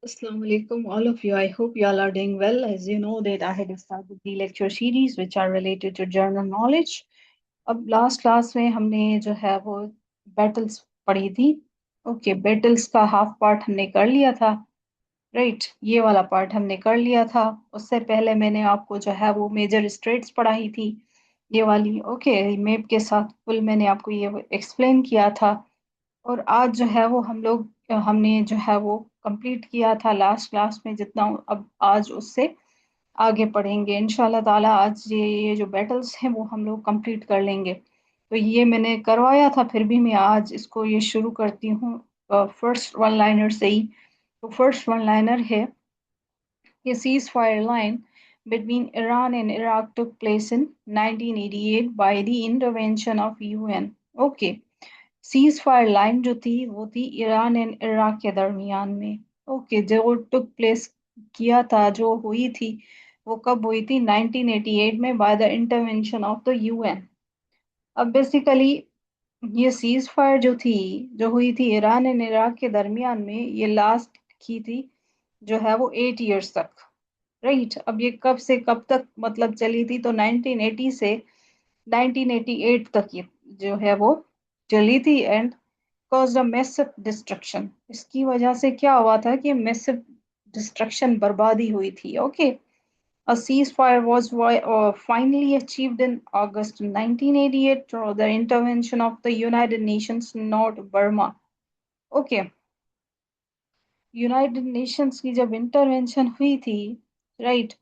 Assalamu alaikum, all of you. I hope you all are doing well. As you know that I had started the lecture series which are related to general knowledge. अब last class में हमने जो है वो battles पढ़ी थी। Okay, battles का half part हमने कर लिया था। राइट, ये वाला पार्ट हमने कर लिया था। उससे पहले मैंने आपको जो है वो मेजर स्ट्रेट्स पढ़ाई थी, ये वाली। ओके, मैप के साथ फुल मैंने आपको ये एक्सप्लेन किया था। और आज जो है वो हमने जो है वो कंप्लीट किया था लास्ट क्लास में जितना। अब आज उससे आगे पढ़ेंगे इंशाल्लाह ताला। आज ये जो बैटल्स हैं वो हम लोग कंप्लीट कर लेंगे। तो ये मैंने करवाया था, फिर भी मैं आज इसको ये शुरू करती हूँ फर्स्ट वन लाइनर से ही। तो फर्स्ट वन लाइनर है कि cease fire line between Iran and Iraq took place in 1988 by the intervention of UN. Okay, cease fire line जो थी वो थी ईरान एंड इराक के दरमियान में। ओके, जो टुक प्लेस किया था, जो हुई थी, वो कब हुई थी? 1988 में, by the intervention of the UN. अब बेसिकली ये सीज फायर जो थी, जो हुई थी ईरान एंड इराक के दरमियान में, ये लास्ट की थी जो है वो 8 इयर्स तक। राइट, अब ये कब से कब तक मतलब चली थी? तो 1980 से 1988 तक ये जो है वो चली थी। And caused a massive destruction। इसकी वजह से क्या हुआ था कि massive destruction, बर्बादी हुई थी। Okay, a ceasefire was finally achieved in August 1988 through the intervention of the United Nations, not Burma। Okay, United Nations की जब इंटरवेंशन हुई थी, राइट,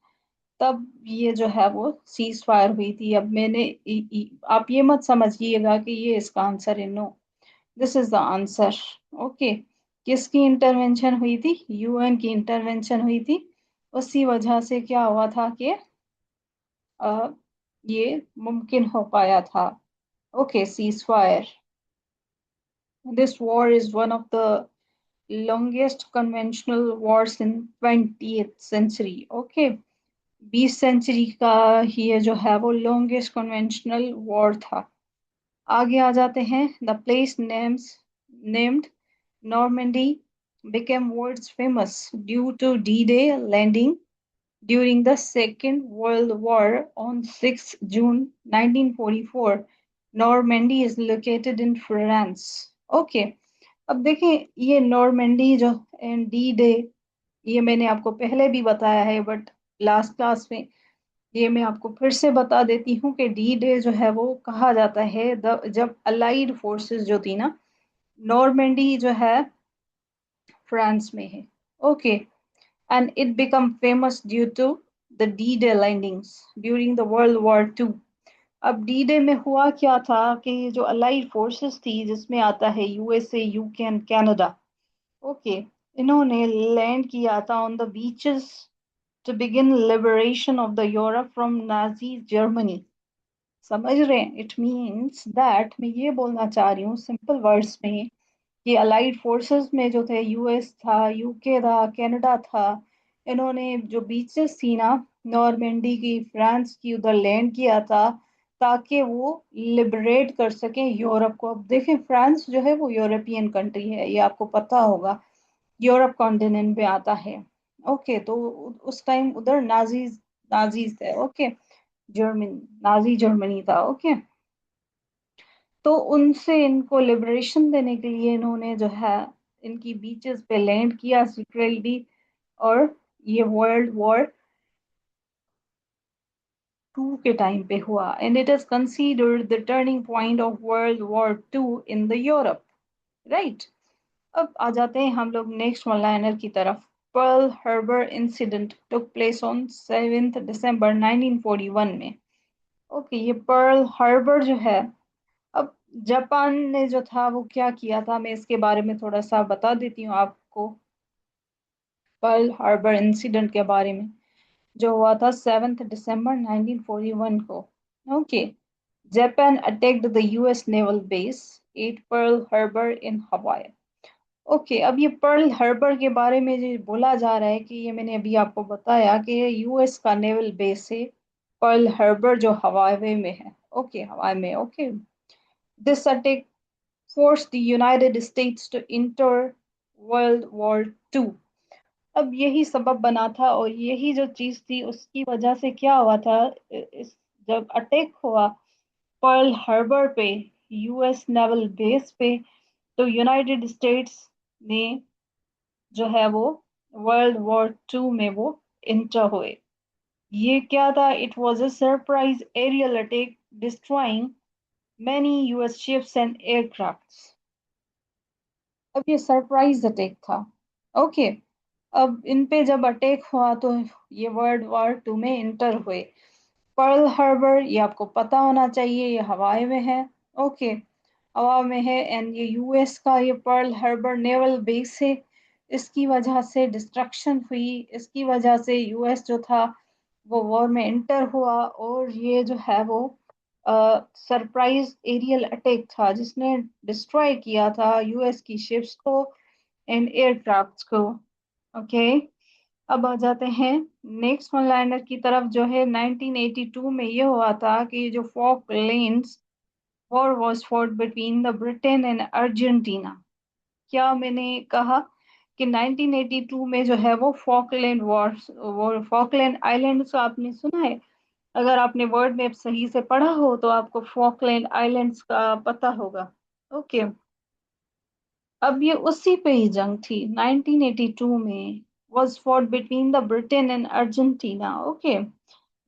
तब ये जो है वो सीज फायर हुई थी। अब आप ये मत समझिएगा कि ये इसका आंसर है। No, this is the answer. Okay, किसकी इंटरवेंशन हुई थी? यूएन की इंटरवेंशन हुई थी। उसी वजह से क्या हुआ था कि अ, ये मुमकिन हो पाया था। Okay, ceasefire. This war is one of the longest conventional wars in 20th century। Okay, 20 century का ये जो है वो longest conventional war था। आगे आ जाते हैं। The place names named Normandy became world famous due to D-Day landing during the Second World War on 6 June 1944। Normandy is located in France। Okay, अब देखें ये नॉर्मेंडी जो एंड डी डे, ये मैंने आपको पहले भी बताया है, बट लास्ट क्लास में ये मैं आपको फिर से बता देती हूँ कि डी डे जो है वो कहा जाता है जब अलाइड फोर्सेस जो थी ना, नॉर्मेंडी जो है फ्रांस में है। Okay, and it become famous due to the D Day landings during the world war two. अब डी डे में हुआ क्या था कि जो अलाइड फोर्सेस थी, जिसमें आता है USA, UK and Canada. Okay, इन्होंने लैंड किया था on the beaches to begin liberation of the Europe from Nazi Germany. समझ रहे हैं? इट मीन्स दैट, मैं ये बोलना चाह रही हूँ सिंपल वर्ड्स में कि अलाइड फोर्सेस में जो थे, यूएस था, यूके था, कनाडा था, इन्होंने जो बीचेस थी ना नॉर्मेंडी की, फ्रांस की, उधर लैंड किया था ताकि वो लिबरेट कर सकें यूरोप को। अब देखें, फ्रांस जो है वो यूरोपियन कंट्री है, ये आपको पता होगा, यूरोप कॉन्टिनेंट में आता है। ओके, तो उस टाइम उधर नाजीज नाजीज थे। ओके, जर्मनी, नाजी जर्मनी था। ओके, तो उनसे इनको लिबरेशन देने के लिए इन्होंने जो है इनकी बीचेस पे लैंड किया सीक्रेटली। और ये वर्ल्ड वॉर टू के टाइम पे हुआ। And it is considered the turning point of world war two in the Europe. Right, अब आ जाते हैं हम लोग नेक्स्ट वन लाइनर की तरफ। Pearl Harbor incident took place on 7 दिसंबर 1941 में। ओके, ये पर्ल हार्बर जो है, अब जापान ने जो था वो क्या किया था, मैं इसके बारे में थोड़ा सा बता देती हूँ आपको। पर्ल हार्बर इंसिडेंट के बारे में, जो हुआ था 7 दिसंबर 1941 को। Okay, Japan attacked the US naval base at Pearl Harbor in Hawaii. Okay, अब ये पर्ल हार्बर के बारे में जो बोला जा रहा है कि ये मैंने अभी आपको बताया कि ये यूएस का नेवल बेस है, पर्ल हार्बर जो हवाई में है। ओके, हवाई में। Okay, this attack forced the United States to enter World War II। अब यही सबब बना था, और यही जो चीज थी उसकी वजह से क्या हुआ था, इस जब अटैक हुआ पर्ल हार्बर पे, यूएस नेवल बेस पे, तो यूनाइटेड स्टेट्स ने जो है वो वर्ल्ड वॉर 2 में वो इंटर हुए। ये क्या था? It was a surprise aerial attack destroying many US ships and aircrafts। अब ये सरप्राइज अटैक था। ओके। अब इन पे जब अटैक हुआ तो ये वर्ल्ड वॉर 2 में इंटर हुए। पर्ल हार्बर, ये आपको पता होना चाहिए, ये हवाई में है। ओके, हवा में है, एंड ये यूएस का ये पर्ल हार्बर नेवल बेस है। इसकी वजह से डिस्ट्रक्शन हुई, इसकी वजह से यूएस जो था वो वॉर में इंटर हुआ, और ये जो है वो सरप्राइज एरियल अटैक था जिसने डिस्ट्रॉय किया था यूएस की शिप्स को एंड एयरक्राफ्ट्स को। ओके। अब आ जाते हैं नेक्स्ट वन लाइनर की तरफ, जो है 1982 में ये हुआ था कि जो Falklands war was fought between the Britain and Argentina. क्या मैंने कहा कि 1982 में जो है वो फॉकलैंड वॉर, वो फॉकलैंड आइलैंड्स आपने सुना है? अगर आपने वर्ल्ड मैप सही से पढ़ा हो तो आपको फॉकलैंड आइलैंड्स का पता होगा। ओके। अब ये उसी पे ही जंग थी 1982 में, was fought between the Britain and Argentina. Okay,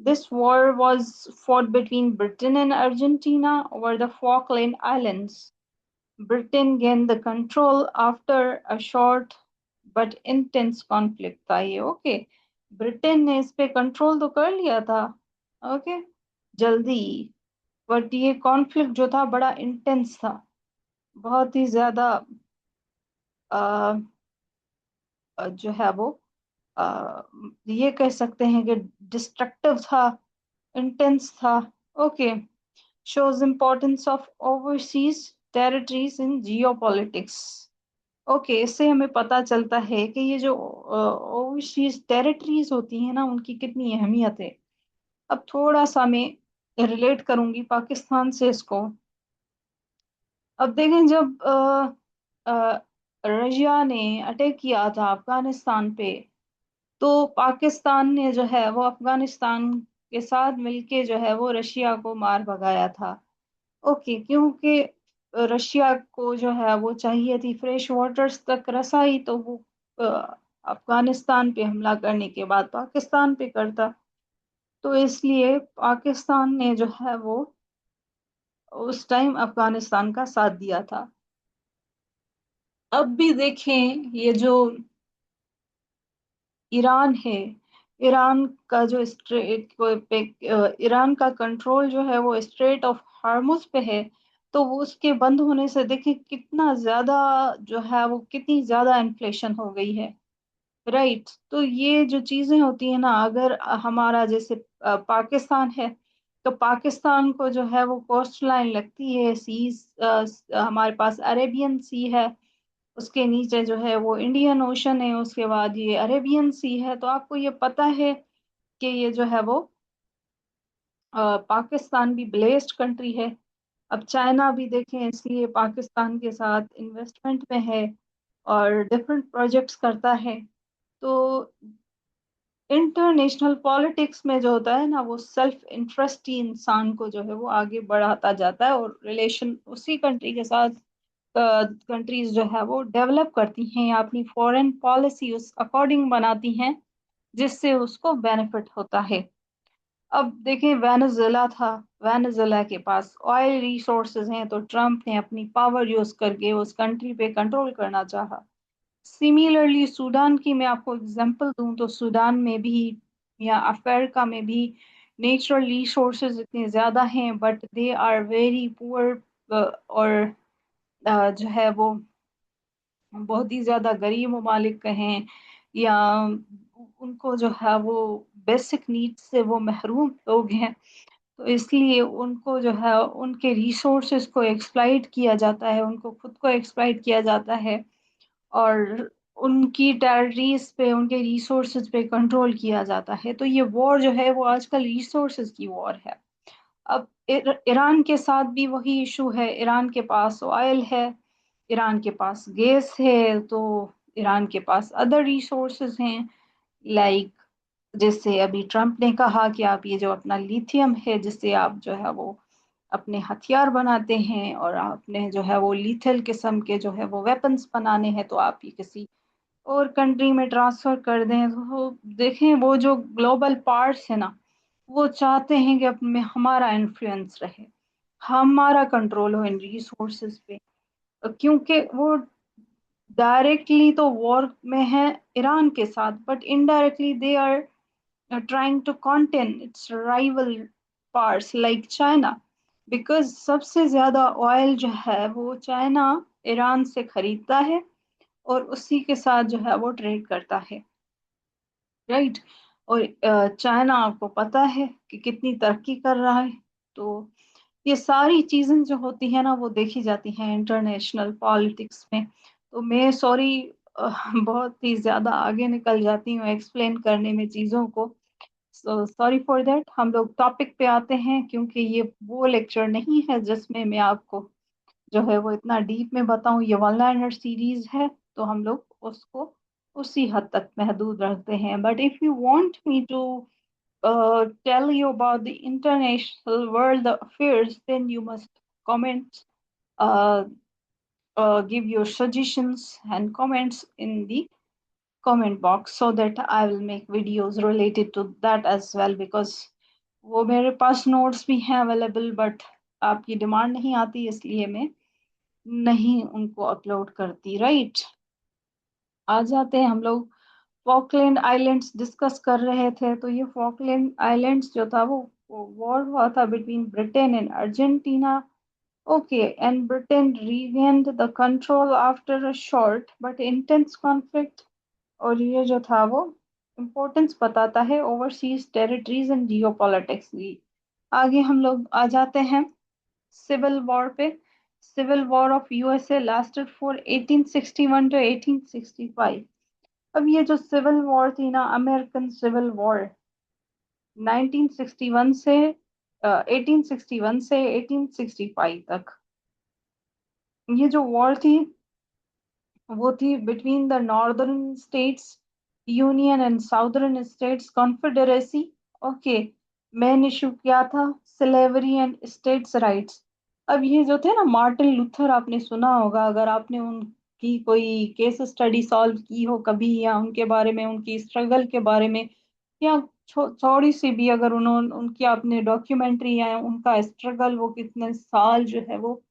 this war was fought between Britain and Argentina over the Falkland Islands. Britain gained the control after a short but intense conflict था ये। Okay, Britain ने इस पे control तो कर लिया था, okay, जल्दी, बट ये कॉन्फ्लिक्ट जो था बड़ा इंटेंस था, बहुत ही ज्यादा जो है वो अ, ये कह सकते हैं कि डिस्ट्रक्टिव था, इंटेंस था। Okay, shows importance of overseas territories in geopolitics। Okay, इससे हमें पता चलता है कि ये जो ओवरसीज टेरिटरीज होती हैं ना, उनकी कितनी अहमियत है। अब थोड़ा सा मैं रिलेट करूंगी पाकिस्तान से इसको। अब देखें, जब रशिया ने अटैक किया था अफगानिस्तान पे, तो पाकिस्तान ने जो है वो अफगानिस्तान के साथ मिलके जो है वो रशिया को मार भगाया था। ओके, क्योंकि रशिया को जो है वो चाहिए थी फ्रेश वाटर्स तक रसाई, तो वो अफगानिस्तान पे हमला करने के बाद पाकिस्तान पे करता। तो इसलिए पाकिस्तान ने जो है वो उस टाइम अफगानिस्तान का साथ दिया था। अब भी देखें, ये जो ईरान है, ईरान का जो स्ट्रेट पे ईरान का कंट्रोल जो है वो स्ट्रेट ऑफ हार्मुज पे है। तो वो उसके बंद होने से देखिए कितना ज्यादा जो है वो, कितनी ज्यादा इन्फ्लेशन हो गई है। राइट, तो ये जो चीजें होती है ना, अगर हमारा जैसे पाकिस्तान है, तो पाकिस्तान को जो है वो कोस्ट लाइन लगती है, सीज, हमारे पास अरेबियन सी है, उसके नीचे जो है वो इंडियन ओशन है, उसके बाद ये अरेबियन सी है। तो आपको ये पता है कि ये जो है वो पाकिस्तान भी ब्लेस्ड कंट्री है। अब चाइना भी देखें, इसलिए पाकिस्तान के साथ इन्वेस्टमेंट में है और डिफरेंट प्रोजेक्ट्स करता है। तो इंटरनेशनल पॉलिटिक्स में जो होता है ना, वो सेल्फ इंटरेस्ट ही इंसान को जो है वो आगे बढ़ाता जाता है, और रिलेशन उसी कंट्री के साथ कंट्रीज जो है वो डेवलप करती हैं या अपनी फॉरेन पॉलिसी उस अकॉर्डिंग बनाती हैं, जिससे उसको बेनिफिट होता है। अब देखें, वेनेजुएला था, वेनेजुएला के पास ऑयल रिसोर्सेज हैं, तो ट्रम्प ने अपनी पावर यूज करके उस कंट्री पे कंट्रोल करना चाहा। सिमिलरली सूडान की मैं आपको एग्जांपल दूं, तो सूडान में भी या अफ्रीका में भी नेचुरल रिसोर्सेज इतने ज़्यादा हैं, but they are very poor, और जो है वो बहुत ही ज़्यादा गरीब ममालिक कहें, या उनको जो है वो बेसिक नीड्स से वो महरूम लोग हैं। तो इसलिए उनको जो है उनके रिसोर्सेज को एक्सप्लॉइट किया जाता है, उनको खुद को एक्सप्लॉइट किया जाता है, और उनकी टेरिटरीज पे, उनके रिसोर्सेज पे कंट्रोल किया जाता है। तो ये वॉर जो है वो आजकल रिसोर्सेज की वॉर है। अब ईरान के साथ भी वही इशू है, ईरान के पास ऑयल है, ईरान के पास गैस है, तो ईरान के पास अदर रिसोर्सेज हैं, लाइक जैसे अभी ट्रम्प ने कहा कि आप ये जो अपना लिथियम है जिससे आप जो है वो अपने हथियार बनाते हैं और आपने जो है वो लीथल किस्म के जो है वो वेपन्स बनाने हैं, तो आप ये किसी और कंट्री में ट्रांसफर कर दें। तो देखें वो जो ग्लोबल पार्ट्स है ना, वो चाहते हैं कि अब में हमारा इन्फ्लुएंस रहे, हमारा कंट्रोल हो इन रिसोर्सेज पे, क्योंकि वो डायरेक्टली तो वॉर में है ईरान के साथ, but indirectly they are trying to contain its rival parts like China, because सबसे ज्यादा ऑयल जो है वो चाइना ईरान से खरीदता है और उसी के साथ जो है वो ट्रेड करता है, राइट। और चाइना आपको पता है कि कितनी तरक्की कर रहा है। तो ये सारी चीजें जो होती है ना वो देखी जाती हैं इंटरनेशनल पॉलिटिक्स में। तो मैं सॉरी बहुत ही ज्यादा आगे निकल जाती हूँ एक्सप्लेन करने में चीजों को, सो सॉरी फॉर दैट। हम लोग टॉपिक पे आते हैं, क्योंकि ये वो लेक्चर नहीं है जिसमें मैं आपको जो है वो इतना डीप में बताऊं, ये वन लाइनर सीरीज है, तो हम लोग उसको उसी हद तक महदूद रखते हैं। But if you want me to tell you about the international world affairs, then you must comment, uh, give your suggestions and comments in the comment box so that I will make videos related to that as well, because वो मेरे पास notes भी हैं available, but आपकी demand नहीं आती इसलिए मैं नहीं उनको अपलोड करती, राइट। आ जाते हैं हम लोग, फॉकलैंड आइलैंड्स डिस्कस कर रहे थे। तो ये फॉकलैंड आइलैंड्स जो था वो वॉर हुआ था between Britain and Argentina, okay, and Britain regained the control after a short but intense conflict. और ये जो था वो इम्पोर्टेंस बताता है ओवरसीज टेरिटरीज एंड जियोपॉलिटिक्स की। आगे हम लोग आ जाते हैं सिविल वॉर पे। Civil war of USA lasted for 1861 to 1865। अब ये जो सिविल वॉर थी ना, अमेरिकन सिविल वॉर 1961 से 1861 से 1865 तक, ये जो वॉर थी वो थी between the northern states union and southern states confederacy, okay. Main issue क्या था? Slavery and states rights. अब ये जो थे ना मार्टिन लूथर, आपने सुना होगा, अगर आपने उनकी कोई केस स्टडी सॉल्व की हो कभी, या उनके बारे में उनकी स्ट्रगल के बारे में, या थोड़ी सी भी अगर उन्होंने उनकी आपने डॉक्यूमेंट्री या उनका स्ट्रगल, वो कितने साल जो है वो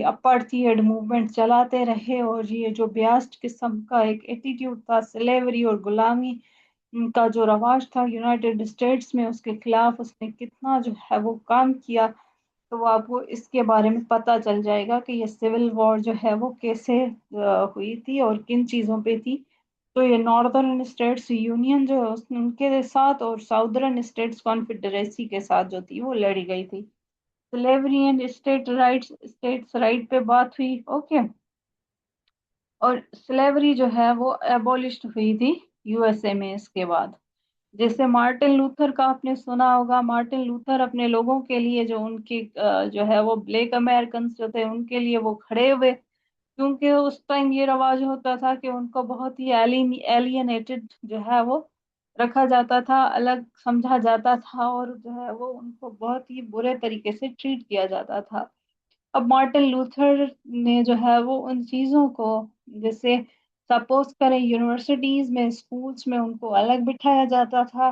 अपार्थीड मूवमेंट चलाते रहे, और ये जो ब्यास्ट किस्म का एक एटीट्यूड था स्लेवरी और गुलामी का जो रवाज था यूनाइटेड स्टेट्स में, उसके खिलाफ उसने कितना जो है वो काम किया। तो वो आपको इसके बारे में पता चल जाएगा कि ये सिविल वॉर जो है वो कैसे हुई थी और किन चीज़ों पे थी। तो ये नॉर्दर्न स्टेट्स यूनियन जो है उनके साथ और साउदर्न स्टेट्स कॉन्फेडरेसी के साथ जो थी वो लड़ी गई थी। स्लेवरी एंड स्टेट्स राइट पे बात हुई, ओके। और स्लेवरी जो है वो एबॉलिश हुई थी यूएसए में इसके बाद। जैसे मार्टिन लूथर का आपने सुना होगा, मार्टिन लूथर अपने लोगों के लिए, जो उनके जो है वो ब्लैक अमेरिकन जो थे उनके लिए वो खड़े हुए, क्योंकि उस टाइम ये रवाज होता था कि उनको बहुत ही एलियनेटेड जो है वो रखा जाता था, अलग समझा जाता था, और जो है वो उनको बहुत ही बुरे तरीके से ट्रीट किया जाता था। अब मार्टिन लूथर ने जो है वो उन चीज़ों को, जैसे सपोज करें यूनिवर्सिटीज में स्कूल्स में उनको अलग बिठाया जाता था।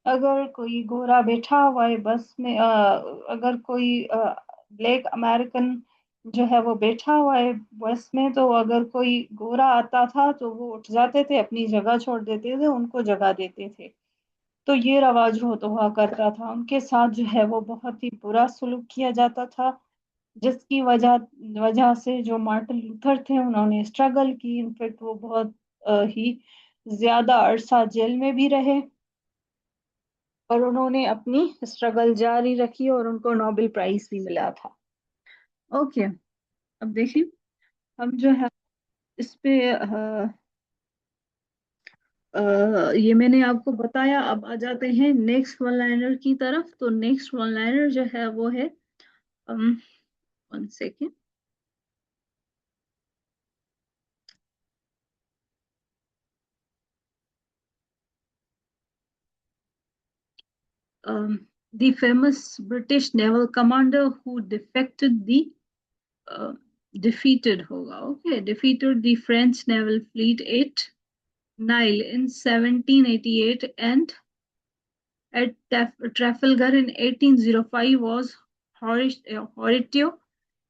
अगर कोई गोरा बैठा हुआ है बस में, अगर कोई ब्लैक अमेरिकन जो है वो बैठा हुआ है बस में, तो अगर कोई गोरा आता था तो वो उठ जाते थे, अपनी जगह छोड़ देते थे, उनको जगह देते थे। तो ये रवाज हो तो हुआ करता था, उनके साथ जो है वो बहुत ही बुरा सलूक किया जाता था, जिसकी वजह वजह से जो मार्टिन लूथर थे उन्होंने स्ट्रगल की। इनफैक्ट वो बहुत ही ज्यादा अरसा जेल में भी रहे, और उन्होंने अपनी स्ट्रगल जारी रखी और उनको नोबेल प्राइज भी मिला था, ओके। अब देखिए हम जो है इस पे ये मैंने आपको बताया। अब आ जाते हैं नेक्स्ट वन लाइनर की तरफ। तो नेक्स्ट वन लाइनर जो है वो है, one second, the famous British naval commander who uh, defeated होगा, okay, defeated the French naval fleet at Nile in 1788 and at Trafalgar in 1805 was Horatio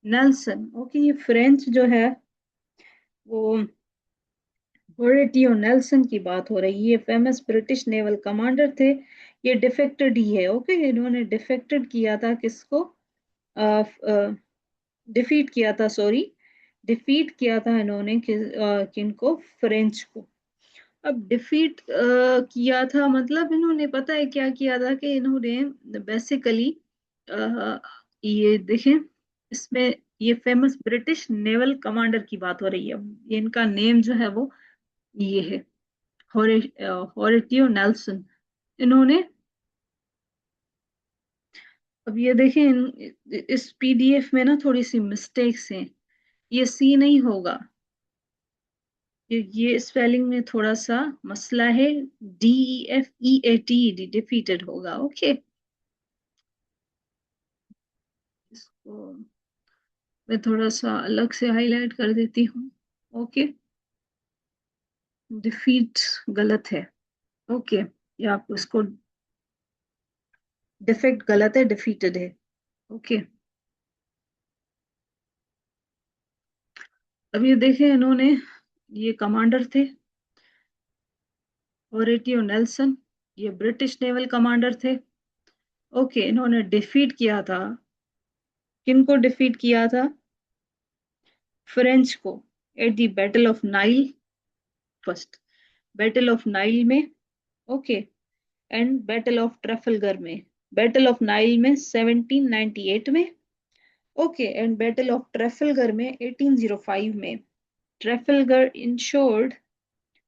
Nelson. Okay, ये French जो है वो होरेटियो Nelson की बात हो रही है। ये फेमस ब्रिटिश नेवल कमांडर थे। ये डिफेक्टेड ही है। ओके, इन्होंने डिफेक्टेड किया था किसको, डिफीट किया था, सॉरी, डिफीट किया था इन्होंने किनको, फ्रेंच को। अब डिफीट किया था मतलब इन्होंने पता है क्या किया था कि इन्होंने बेसिकली ये देखें, इसमें ये फेमस ब्रिटिश नेवल कमांडर की बात हो रही है। ये इनका नेम जो है वो ये है, होरे होरेटियो नेल्सन। इन्होंने, अब ये देखें इस पीडीएफ में ना थोड़ी सी मिस्टेक्स हैं। ये सी नहीं होगा, ये स्पेलिंग में थोड़ा सा मसला है। DEFEAT डिफीटेड होगा। ओके, इसको मैं थोड़ा सा अलग से हाईलाइट कर देती हूँ। ओके, डिफीट गलत है। ओके, ये आपको इसको, डिफेक्ट गलत है, डिफीटेड है। ओके, अब ये देखें इन्होंने, ये कमांडर थे होरेटियो नेल्सन, ये ब्रिटिश नेवल कमांडर थे। ओके, इन्होंने डिफीट किया था, किनको डिफीट किया था, फ्रेंच को, at the battle of Nile, first battle of Nile में। Okay, and battle of Trafalgar में। बैटल ऑफ नाइल में 1798 में। Okay, and battle of Trafalgar में 1805 में। Trafalgar ensured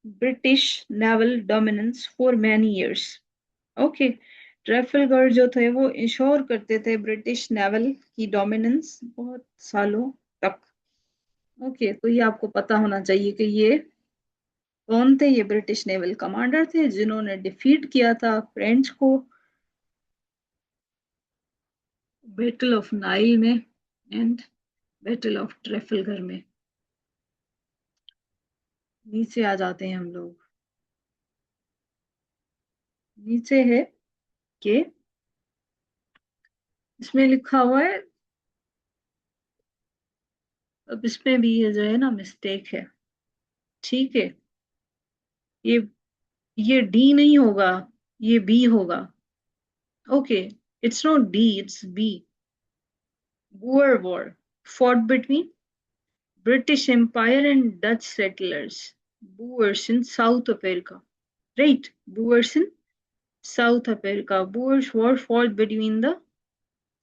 British naval dominance for many years. Okay, Trafalgar जो थे वो ensure करते थे ब्रिटिश नेवल की डोमिनेंस बहुत सालों तक। ओके, तो ये आपको पता होना चाहिए कि ये कौन थे। ये ब्रिटिश नेवल कमांडर थे जिन्होंने डिफीट किया था फ्रेंच को बैटल ऑफ नाइल में एंड बैटल ऑफ ट्रैफलगर में। नीचे आ जाते हैं हम लोग। नीचे है कि इसमें लिखा हुआ है, अब इसमें भी ये जो है ना मिस्टेक है। ठीक है, ये ये डी नहीं होगा, ये बी होगा। Okay, it's not D, it's B. Boer War fought between British Empire and Dutch settlers. Boers in South Africa. Right, Boers in South Africa. Boers War fought between the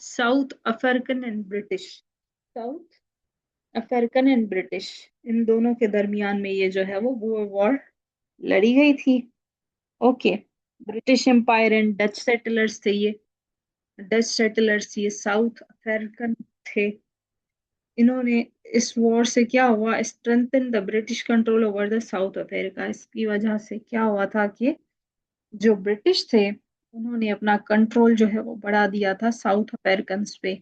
South African and British. South African and British, इन दोनों के दरमियान में ये जो है वो Boer War लड़ी गई थी। Okay, British empire and Dutch settlers थे ये। डच सेटलर्स ये साउथ अफ्रीकन थे। इन्होंने, इस वॉर से क्या हुआ, strengthen the British control over the South Africa. इसकी वजह से क्या हुआ था कि जो ब्रिटिश थे उन्होंने अपना कंट्रोल जो है वो बढ़ा दिया था साउथ अफ्रीकन पे।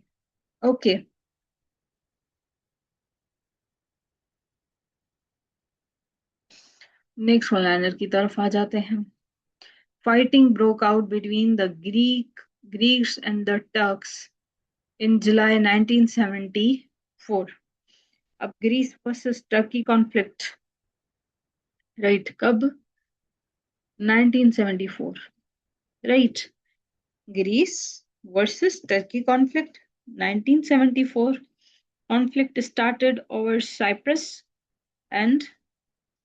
ओके, नेक्स्ट वन लाइनर की तरफ आ जाते हैं। Fighting broke out between the Greeks and the Turks in July 1974। अब Greece versus Turkey conflict, right, कब, 1974, right. Greece versus Turkey conflict, 1974. Conflict started over Cyprus, and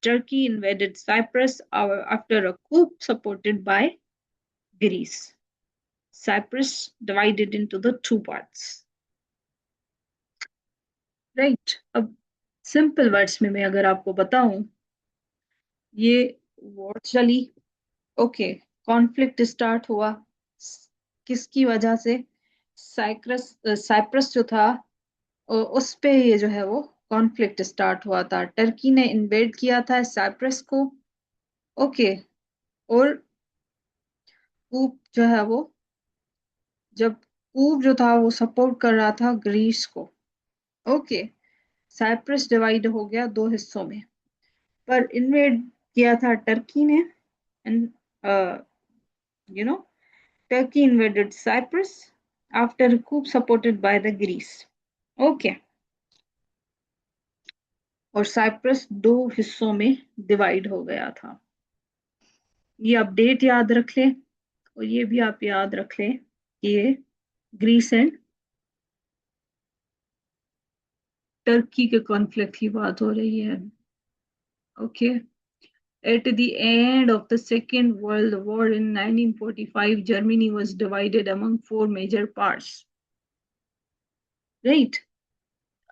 Turkey invaded Cyprus after a coup supported by Greece. Cyprus divided into the two parts. Right. अब simple words में मैं अगर आपको बताऊं, ये war चली। Okay, conflict start हुआ किसकी वजह से, साइप्रस जो था उस पे ये जो है वो कॉन्फ्लिक्ट स्टार्ट हुआ था। टर्की ने इन्वेड किया था साइप्रस को। ओके, और coup जो है वो जब कूब जो था वो सपोर्ट कर रहा था ग्रीस को। ओके। साइप्रस डिवाइड हो गया दो हिस्सों में, पर इन्वेड किया था टर्की ने, and you know Turkey invaded Cyprus after coup supported by the Greece. ओके। और साइप्रस दो हिस्सों में डिवाइड हो गया था। ये अपडेट याद रख लें, और ये भी आप याद रख लें कि ये ग्रीस एंड टर्की के कॉन्फ्लिक्ट की बात हो रही है। Okay. At the end of the Second World War in 1945, Germany was divided among four major parts. Right?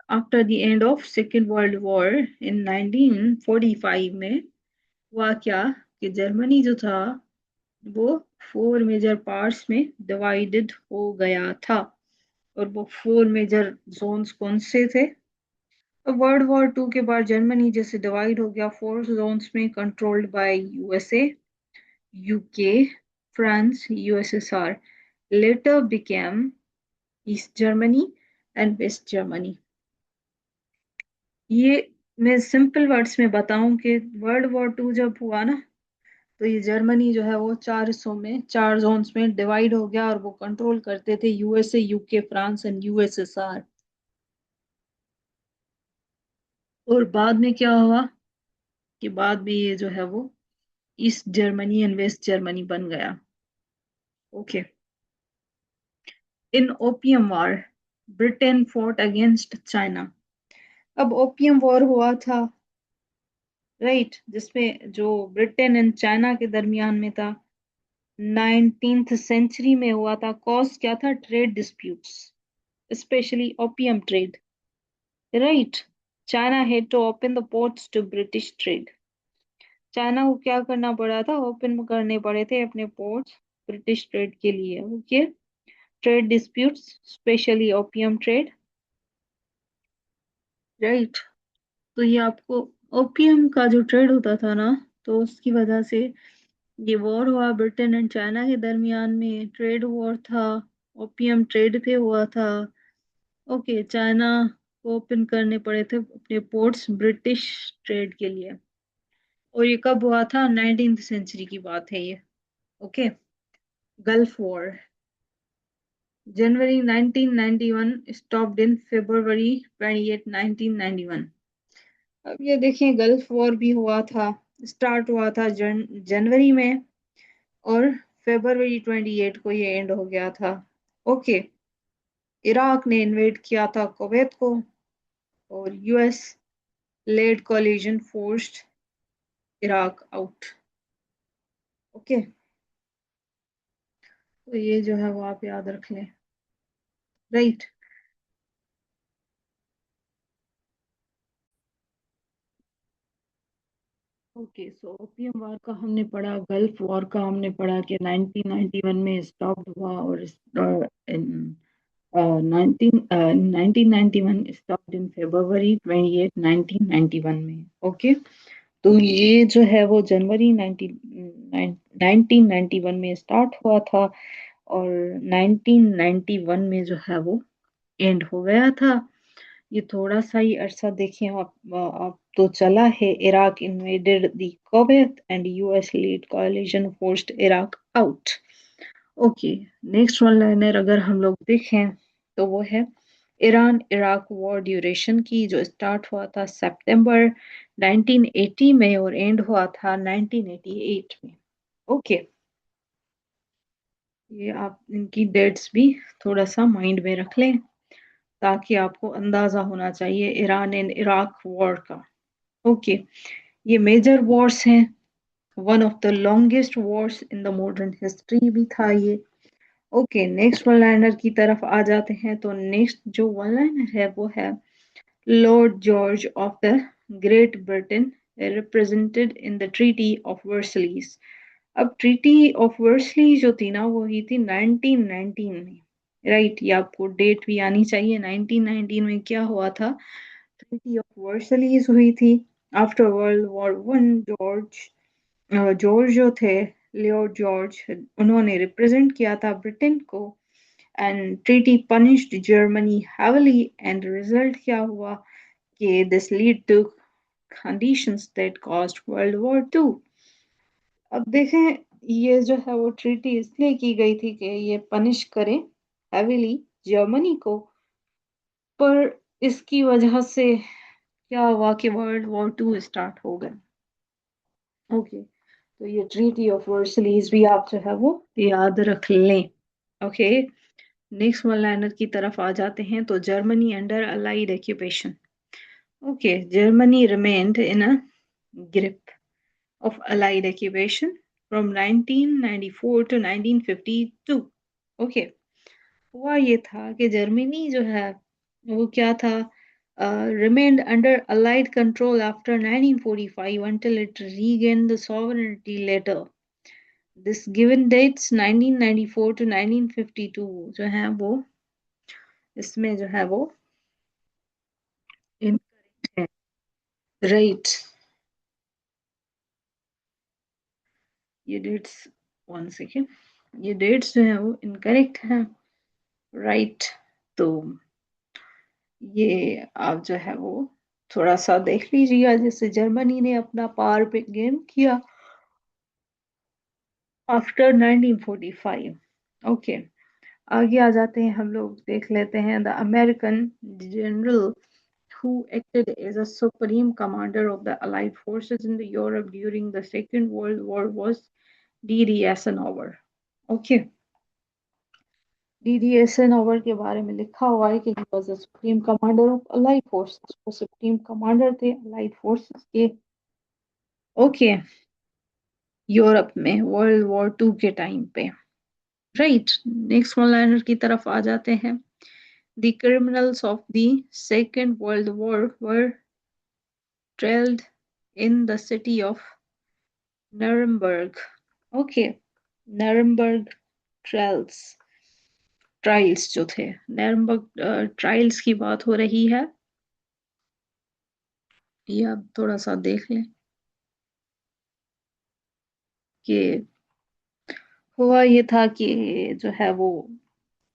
After the end of Second World War in 1945 में हुआ क्या कि जर्मनी जो था वो फोर मेजर पार्ट्स में डिवाइडेड हो गया था। और वो फोर मेजर जोन्स कौन से थे? वर्ल्ड वॉर टू के बाद जर्मनी जैसे डिवाइड हो गया फोर जोन्स में, controlled by USA, UK, France, USSR, later became East Germany and West Germany. ये मैं सिंपल वर्ड्स में बताऊं कि वर्ल्ड वॉर टू जब हुआ ना, तो ये जर्मनी जो है वो चार हिस्सों में, चार जोन्स में डिवाइड हो गया, और वो कंट्रोल करते थे USA, UK, France and USSR. और बाद में क्या हुआ कि बाद में ये जो है वो East Germany and West Germany बन गया। Okay. In opium war Britain fought against China. अब ओपियम वॉर हुआ था, राइट, जिसमें जो ब्रिटेन एंड चाइना के दरमियान में था, 19th सेंचुरी में हुआ था। कॉज क्या था? Trade disputes, specially opium trade, right. China had to open the ports to British trade. China को क्या करना पड़ा था? ओपन करने पड़े थे अपने पोर्ट्स ब्रिटिश ट्रेड के लिए। Okay. Trade disputes, specially opium trade, right. तो ये आपको ओपियम का जो ट्रेड होता था ना, तो उसकी वजह से ये वॉर हुआ ब्रिटेन एंड चाइना के दरमियान में, ट्रेड वॉर था, ओपियम ट्रेड पे हुआ था। ओके। चाइना को ओपन करने पड़े थे अपने पोर्ट्स ब्रिटिश ट्रेड के लिए। और ये कब हुआ था? 19th सेंचुरी की बात है ये। Okay. Gulf War January 1991 stopped in February 28 1991। अब ये देखें, गल्फ वॉर भी हुआ था, स्टार्ट हुआ था जनवरी में, और फरवरी 28 को ये एंड हो गया था। ओके। इराक ने इन्वेड किया था कुवैत को, और US led collision forced Iraq out. Okay. तो ये जो है वो आप याद रख लें, राइट। ओके। सो ओपियम वॉर का हमने पढ़ा, गल्फ वॉर का हमने पढ़ा कि 1991 में स्टॉप हुआ, और 1991 स्टॉप्ड इन फरवरी 28 1991 में। ओके। तो ये जो है वो जनवरी 1991 में स्टार्ट हुआ था, और 1991 में जो है वो एंड हो गया था। ये थोड़ा सा ही अरसा देखें आप तो चला है। Iraq invaded the Kuwait and US lead कोalition forced Iraq out. Okay. Next one liner अगर हम लोग देखें तो वो है ईरान इराक वॉर ड्यूरेशन की, जो स्टार्ट हुआ था सितंबर 1980 में और एंड हुआ था 1988 में। ओके। ये आप इनकी डेट्स भी थोड़ा सा माइंड में रख लें, ताकि आपको अंदाजा होना चाहिए ईरान एंड इराक वॉर का। ओके। ये मेजर वॉर्स हैं, one of the longest Wars in the modern history भी था ये। ओके। नेक्स्ट वन लाइनर की तरफ आ जाते हैं। तो नेक्स्ट जो वन लाइनर है वो है Lord George of the Great Britain represented in the treaty of Versailles. अब ट्रीटी ऑफ वर्सली जो थी ना, वो हुई थी 1919 में, राइट। ये आपको डेट भी आनी चाहिए। 1919 में क्या हुआ था? ट्रीटी ऑफ वर्सलीज हुई थी। After world war one, George जो थे, लियोर्ड जॉर्ज, उन्होंने रिप्रेजेंट किया था ब्रिटेन को, and treaty punished Germany heavily and the result क्या हुआ कि this lead to conditions that caused World War II. अब देखें ये जो है वो ट्रीटी इसलिए की गई थी कि ये पनिश करें हेविली जर्मनी को, पर इसकी वजह से क्या हुआ कि वर्ल्ड वॉर टू स्टार्ट हो गया। ओके, तो ये ट्रीटी ऑफ वर्सलीज भी आप जो है वो याद रख लें। ओके, नेक्स्ट वन लाइनर की तरफ आ जाते हैं। तो Germany under allied occupation. Okay, Germany remained in a grip of Allied occupation from 1994 to 1952. Okay, हुआ ये था कि जर्मनी जो है वो क्या था, remained under Allied control after 1945 until it regained the sovereignty later. This given dates 1994 to 1952 जो है वो इसमें जो है वो इनकरेक्ट है। राइट, ये डेट्स, वन सेकेंड, ये डेट्स जो है वो इनकरेक्ट है। राइट, तो ये आप जो है वो थोड़ा सा देख लीजिएगा, जैसे जर्मनी ने अपना पावर पे गेन किया आफ्टर 1945। ओके, आगे आ जाते हैं हम लोग, देख लेते हैं the American general who acted as a supreme commander of the allied forces in the Europe during the Second World War was D.D. Eisenhower. Okay, DD Eisenhower के बारे में लिखा हुआ है कि he was the supreme commander of allied forces, वो supreme commander थे allied forces के। ओके, यूरोप में वर्ल्ड वॉर टू के टाइम पे। राइट, नेक्स्ट वन लाइनर की तरफ आ जाते हैं। The criminals of the second world war were trailed in the city of Nuremberg. Okay, Nuremberg trials, trials जो थे नरम्बर्ग ट्रायल्स की बात हो रही है, ये आप थोड़ा सा देख लें कि हुआ ये था कि जो है वो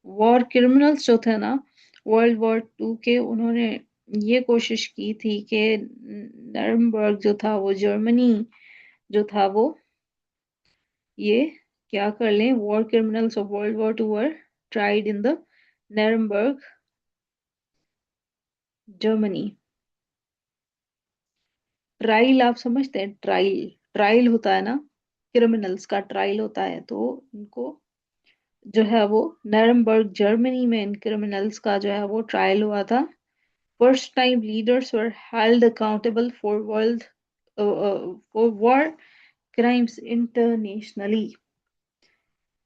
वॉर क्रिमिनल्स जो थे ना वर्ल्ड वॉर टू के, उन्होंने ये कोशिश की थी कि नरम्बर्ग जो था वो जर्मनी जो था वो ये क्या कर लें, war criminals of world war two were tried in the Nuremberg Germany. Trial आप समझते हैं, ट्रायल ट्रायल होता है ना, क्रिमिनल्स का ट्रायल होता है, तो उनको जो है वो नरम्बर्ग जर्मनी में इन क्रिमिनल्स का जो है वो ट्रायल हुआ था। First time leaders were held accountable for world for war crimes internationally.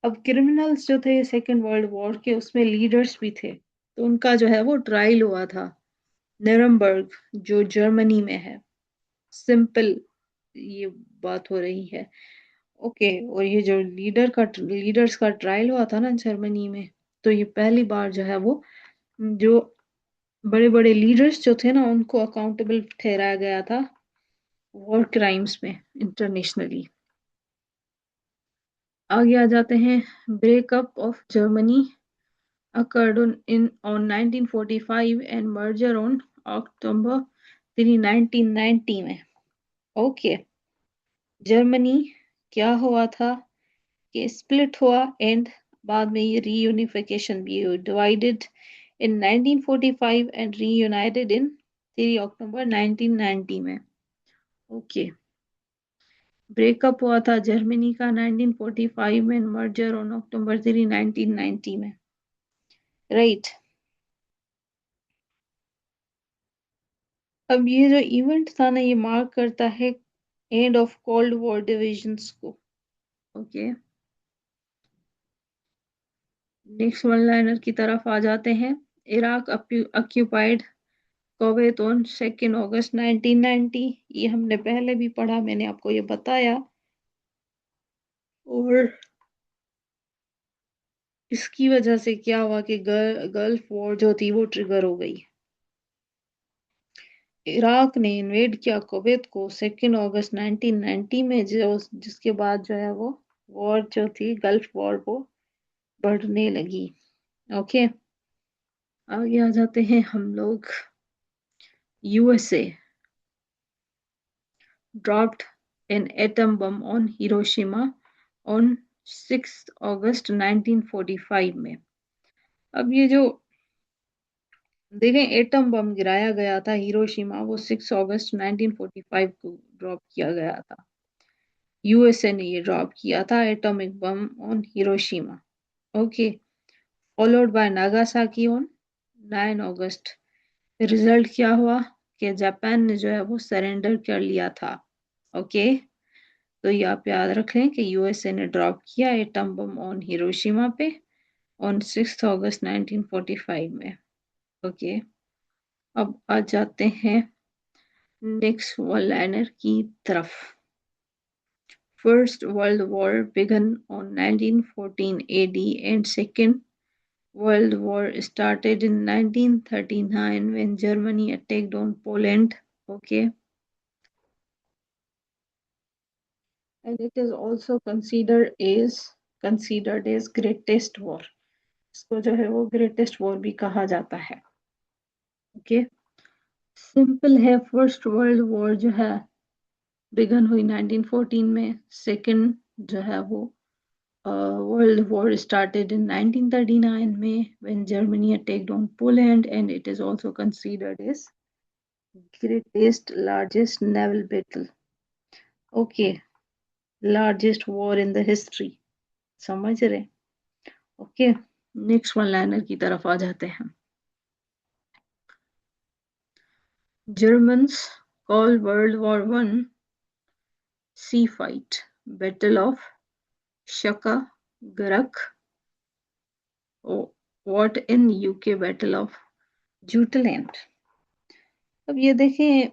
अब क्रिमिनल्स जो थे सेकेंड वर्ल्ड वॉर के, उसमें लीडर्स भी थे, तो उनका जो है वो ट्रायल हुआ था नरम्बर्ग जो जर्मनी में है। सिंपल ये बात हो रही है। ओके, और ये जो लीडर्स का ट्रायल हुआ था ना जर्मनी में, तो ये पहली बार जो है वो जो बड़े बड़े लीडर्स जो थे ना उनको अकाउंटेबल ठहराया गया था वॉर क्राइम्स में इंटरनेशनली। आगे आ जाते हैं। Breakup of Germany occurred on 1945 and merger on October 3, 1990 में। ओके, जर्मनी क्या हुआ था कि स्प्लिट हुआ एंड बाद में ये रीयूनिफिकेशन भी हुई, डिवाइडेड इन 1945 एंड रीयूनाइटेड इन 3 अक्टूबर 1990 में। ओके, ब्रेकअप हुआ था जर्मनी का 1945 में, मर्जर ऑन अक्टूबर 3, 1990 में। राइट, अब ये जो इवेंट था ना ये मार्क करता है end of cold war divisions को। ओके, नेक्स्ट वन लाइनर की तरफ आ जाते हैं। इराक ऑक्यूपाइड कुवैत ऑन 2 अगस्त 1990। ये हमने पहले भी पढ़ा, मैंने आपको ये बताया। और इसकी वजह से क्या हुआ कि गल्फ वॉर जो थी वो ट्रिगर हो गई। इराक ने इन्वेड किया कुवैत को 2 अगस्त 1990 में, जो जिसके बाद जो है वो वॉर जो थी गल्फ वॉर वो बढ़ने लगी। ओके, आगे आ जाते हैं हम लोग। USA dropped an atom bomb on Hiroshima on 6 अगस्त 1945 में। अब ये जो देखें एटम बम गिराया गया था हिरोशिमा, वो 6 अगस्त 1945 को ड्रॉप किया गया था। यूएसए ने ये ड्रॉप किया था atomic bomb on Hiroshima. Okay, followed by Nagasaki on 9 August. Result क्या हुआ कि जापान ने जो है वो सरेंडर कर लिया था। ओके, तो ये आप याद रख लें कि यूएसए ने ड्रॉप किया एटम बम ऑन हिरोशिमा पे ऑन 6 अगस्त 1945 में। ओके, अब आ जाते हैं नेक्स्ट वन लाइनर की तरफ। First world war began on 1914 AD and second World War started in 1939 when Germany attacked on Poland. Okay, and it is also considered as greatest war. इसको जो है वो ग्रेटेस्ट वॉर भी कहा जाता है। ओके, सिंपल है, फर्स्ट वर्ल्ड वॉर जो है बिगन हुई 1914 में, सेकंड जो है वो वर्ल्ड वॉर स्टार्टेड इन 1939 में when Germany attacked on Poland and it is also considered as greatest largest naval battle. Okay, largest war in the history, समझ रहे? ओके, नेक्स्ट वन लाइनर की तरफ आ जाते हैं। Germans call World War One sea fight, Battle of Skagerrak, what in UK Battle of Jutland। अब ये देखें,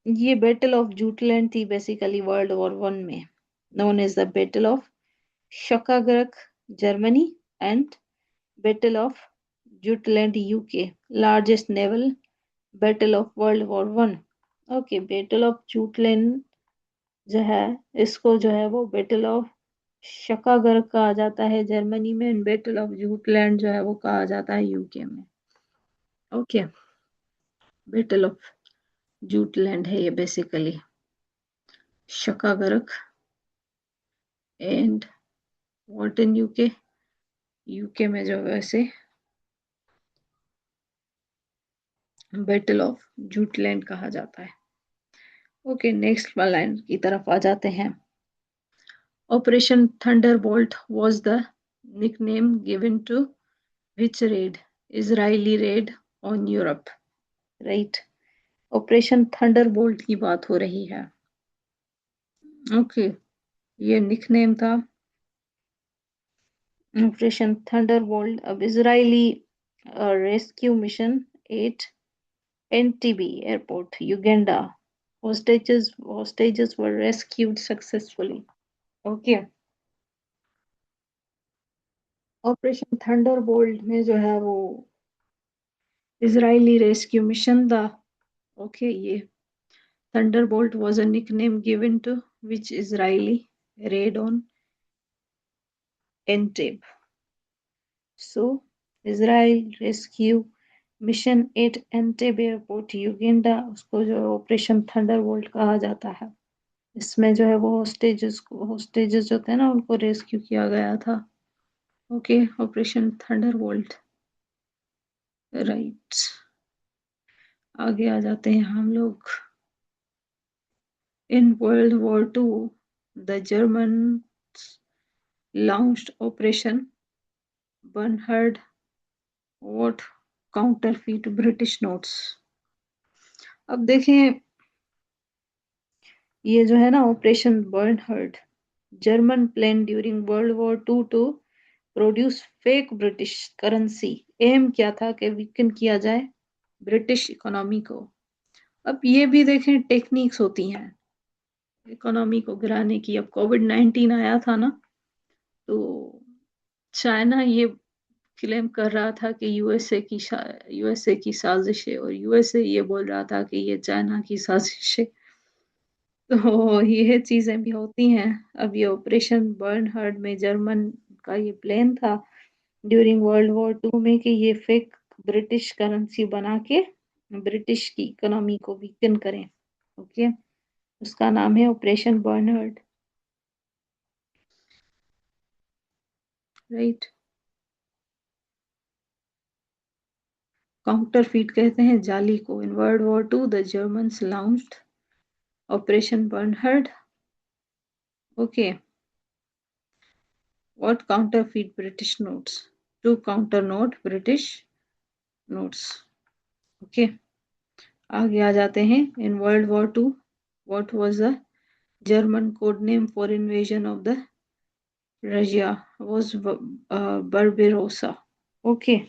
ये बैटल ऑफ जूटलैंड थी बेसिकली वर्ल्ड वॉर वन में, known as the battle of Skagerrak Germany and battle of Jutland UK, largest naval battle of world war one. Okay, battle of Jutland जो है इसको जो है वो बैटल ऑफ शकागर कहा जाता है जर्मनी में, एंड बैटल ऑफ जूटलैंड जो है वो कहा जाता है यूके में। ओके, बैटल ऑफ जूटलैंड है ये basically, Skagerrak and what in UK, UK में जो वैसे बैटल ऑफ जूटलैंड कहा जाता है। ओके, नेक्स्ट लाइन की तरफ आ जाते हैं। Operation thunderbolt was the nickname given to which raid, Israeli raid on Europe, right. Operation thunderbolt की बात हो रही है। ओके, ये निकनेम था ऑपरेशन थंडरबोल्ट। अब Israeli rescue mission at Entebbe airport Uganda, hostages were rescued successfully। Okay, operation thunderbolt में जो है वो इजरायली रेस्क्यू मिशन था। ओके, ये thunderbolt was a nickname given to which Israeli raid on Entebbe। So, Israel rescue mission eight Entebbe airport Uganda, उसको जो operation Thunderbolt कहा जाता है। इसमें जो है वो होस्टेजेस जो थे ना उनको रेस्क्यू किया गया था। Okay, operation Thunderbolt, right. आगे आ जाते हैं हम लोग। In world war two the German launched operation Bernhard, what counterfeit British notes. अब देखें, ये जो है ना operation Bernhard, German plan during world war two to produce fake British currency. Um क्या था कि वीकन किया जाए ब्रिटिश इकोनॉमी को। अब ये भी देखें टेक्निक्स होती हैं इकोनॉमी को गिराने की। अब कोविड-19 आया था ना, तो चाइना ये क्लेम कर रहा था कि यूएसए की साजिश है, और यूएसए ये बोल रहा था कि ये चाइना की साजिश है। तो ये चीजें भी होती हैं। अब ये ऑपरेशन बर्नहर्ड में जर्मन का ये प्लेन था ड्यूरिंग वर्ल्ड वॉर 2 में कि ये फेक ब्रिटिश करेंसी बना के ब्रिटिश की इकोनॉमी को वीकन करें। ओके, उसका नाम है ऑपरेशन बर्नहर्ड। राइट। काउंटरफीट कहते हैं जाली को। In world war 2 the Germans launched operation Bernhard. Okay, what counterfeit British notes, to counter note British notes. Okay, आगे आ जाते हैं। In world war 2 what was the German code name for invasion of the Russia, was Barbarossa. Okay,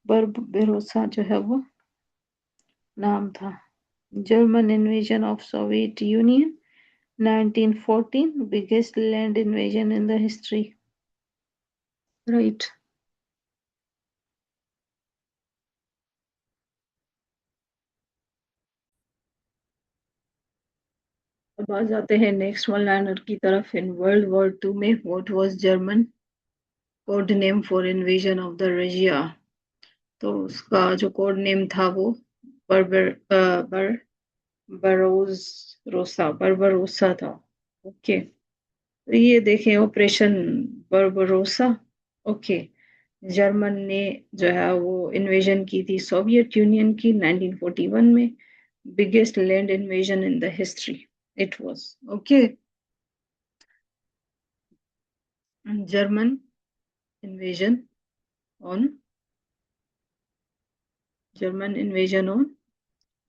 Barbarossa जो है वो नाम था। German invasion of Soviet Union 1914, biggest land invasion in the history. Right. अब आ जाते हैं नेक्स्ट वन लाइनर की तरफ। इन वर्ल्ड वॉर 2 में what was German code name for invasion of the Russia. तो उसका जो कोड नेम था वो बर्बर बरोज बर्बरोसा था। ओके, तो ये देखें ऑपरेशन बर्बरोसा। ओके, जर्मन ने जो है वो इन्वेजन की थी सोवियत यूनियन की 1941 में। Biggest land invasion in the history it was. Okay, German invasion on German invasion on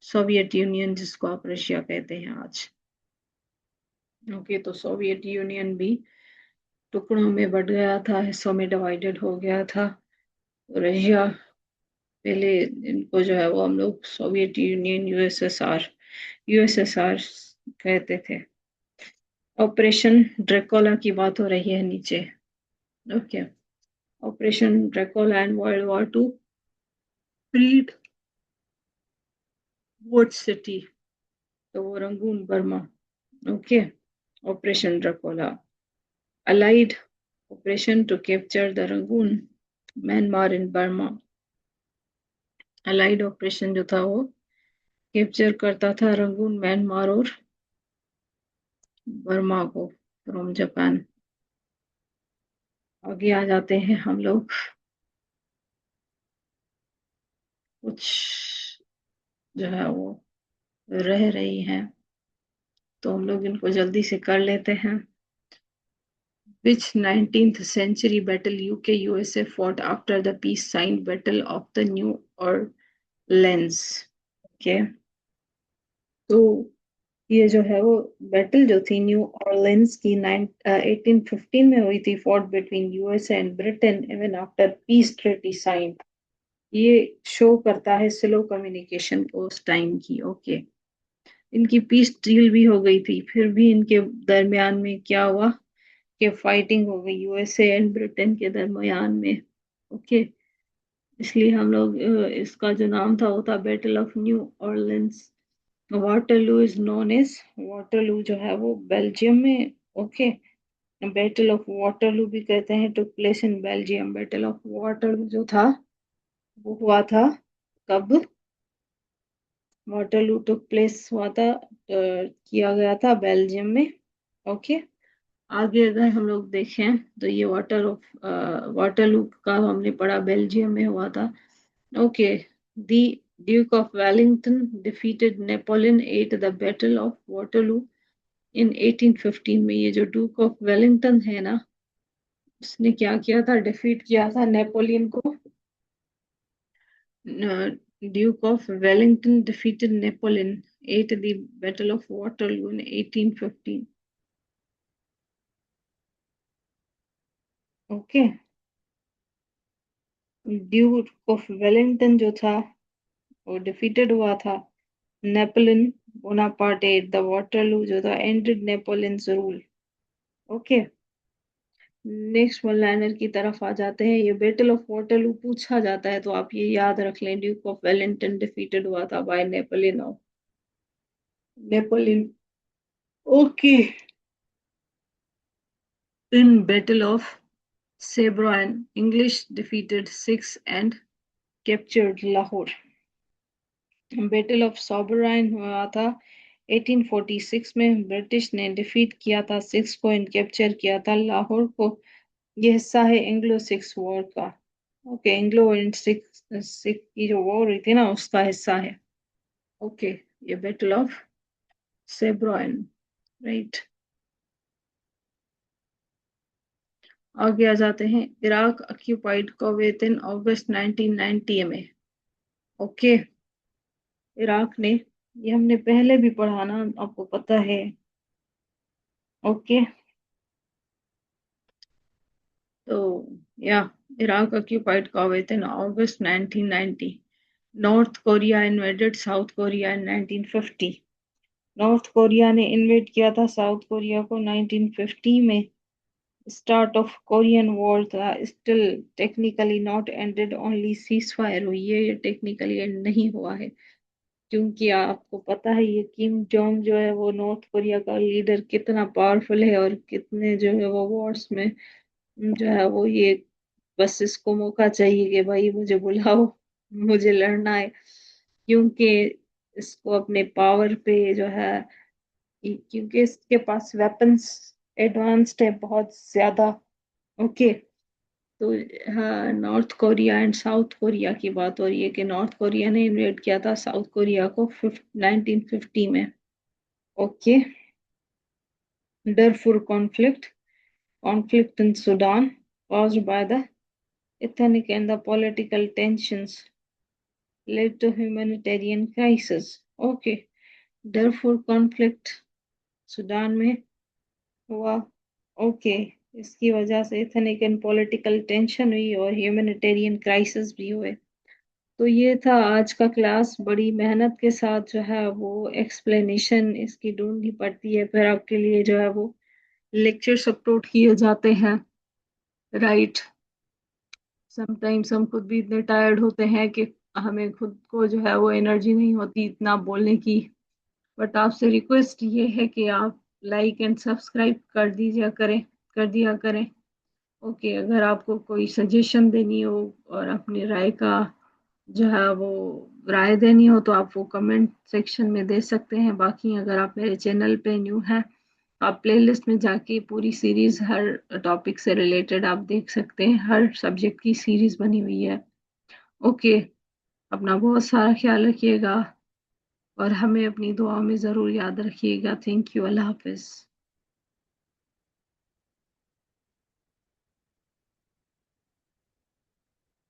Soviet union, जिसको आप रशिया कहते हैं आज। ओके, तो सोवियत यूनियन भी टुकड़ों में बढ़ गया था, हिस्सों में डिवाइडेड हो गया था। रशिया पहले, इनको जो है वो हम लोग सोवियत यूनियन यूएसएसआर कहते थे। ऑपरेशन ड्रैकुला की बात हो रही है नीचे। Okay, operation Dracula and world war 2 freed vote city, तो वो Rangoon Burma. Okay, operation Dracula allied operation to capture the Rangoon Myanmar in Burma. Allied operation जो था वो कैप्चर करता था रंगून म्यांमार और बर्मा को फ्रॉम जापान। आगे आ जाते हैं हम लोग। कुछ जो है वो रह रही हैं, तो हम लोग इनको जल्दी से कर लेते हैं। Which 19th century battle UK USA fought after the peace signed Battle of the New Orleans? Okay, तो ये जो है वो बैटल जो थी न्यू ऑरलेंस की 1815 में हुई थी, fought between USA and Britain even after peace treaty sign. ये शो करता है स्लो कम्युनिकेशन को उस टाइम की। ओके, इनकी पीस डील भी हो गई थी, फिर भी इनके दरमियान में क्या हुआ कि फाइटिंग हो गई यूएसए एंड ब्रिटेन के दरमियान में। ओके, इसलिए हम लोग इसका जो नाम था वो था battle of New Orleans. Waterloo is known as Waterloo जो है वो बेल्जियम में। ओके, बैटल ऑफ वाटरलू भी कहते हैं, took place in Belgium. Battle of Waterloo जो था वो हुआ था कब? वाटरलू टुक प्लेस हुआ था, किया गया था बेल्जियम में। ओके, आगे अगर हम लोग देखें तो ये वाटरलू का हमने पढ़ा बेल्जियम में हुआ था। Okay, the duke of Wellington defeated Napoleon at the battle of Waterloo in 1815 में। ये जो ड्यूक ऑफ वेलिंगटन है ना, उसने क्या किया था? डिफीट किया था नेपोलियन को। Duke of Wellington defeated Napoleon at the battle of Waterloo in 1815। Okay, duke of Wellington जो था वो डिफीटेड हुआ था। Napoleon Bonaparte at the Waterloo जो था ended Napoleon's rule. Okay, next one liner की तरफ आ जाते हैं। ये बैटल ऑफ वाटरलू पूछा जाता है तो आप ये याद रख लें, ड्यूक ऑफ वेलिंगटन डिफीटेड हुआ था by Napoleon. Okay, in battle of Sabroan English defeated six and captured Lahore. Battle of Sobraon हुआ था 1846 में। ब्रिटिश ने डिफीट किया था सिक्स को एंड कैप्चर किया था लाहौर को। ये हिस्सा है एंग्लो सिक्स वॉर का। Okay, Anglo and six six की जो वॉर हुई थी ना, उसका हिस्सा है। ओके, ये बैटल ऑफ सेब्रोइन, राइट। आगे आ जाते हैं। इराक ऑक्यूपाइड कुवैत इन अगस्त 1990 में। ओके, इराक ने, ये हमने पहले भी पढ़ा ना, आपको पता है। ओके, तो या Iraq occupied Kuwait in August 1990. North Korea invaded South Korea in 1950. North Korea ने इन्वेड किया था साउथ कोरिया को 1950 में। स्टार्ट ऑफ कोरियन वॉर था। Still technically not ended, only cease fire हुई है, ये टेक्निकली एंड नहीं हुआ है। क्योंकि आपको पता है ये किम जोंग जो है वो नॉर्थ कोरिया का लीडर कितना पावरफुल है और कितने जो है वो वॉर्स में जो है वो ये, बस इसको मौका चाहिए कि भाई मुझे बुलाओ, मुझे लड़ना है। क्योंकि इसको अपने पावर पे जो है, क्योंकि इसके पास वेपन्स एडवांस्ड है बहुत ज्यादा। ओके, तो हाँ, north Korea and south Korea की बात हो रही है कि नॉर्थ कोरिया ने इन्वेड किया था साउथ कोरिया को 1950 में। Okay, Darfur conflict in Sudan caused by the ethnic and the political tensions led to humanitarian crisis. Okay, Darfur conflict Sudan में हुआ। ओके, इसकी वजह से इथनिक एंड पॉलिटिकल टेंशन हुई और ह्यूमैनिटेरियन क्राइसिस भी हुए। तो ये था आज का क्लास। बड़ी मेहनत के साथ जो है वो एक्सप्लेनेशन इसकी ढूंढनी पड़ती है, फिर आपके लिए जो है वो लेक्चर्स अपलोड किए जाते हैं, राइट। समटाइम्स हम खुद भी इतने टायर्ड होते हैं कि हमें खुद को जो है वो एनर्जी नहीं होती इतना बोलने की। बट आपसे रिक्वेस्ट ये है कि आप लाइक एंड सब्सक्राइब कर दिया करें। ओके, अगर आपको कोई सजेशन देनी हो और अपनी राय का जो है वो राय देनी हो तो आप वो कमेंट सेक्शन में दे सकते हैं। बाकी अगर आप मेरे चैनल पे न्यू हैं, आप प्लेलिस्ट में जाके पूरी सीरीज हर टॉपिक से रिलेटेड आप देख सकते हैं। हर सब्जेक्ट की सीरीज बनी हुई है। ओके, अपना बहुत सारा ख्याल रखिएगा और हमें अपनी दुआ में ज़रूर याद रखिएगा। थैंक यू, अल्लाह हाफिज़।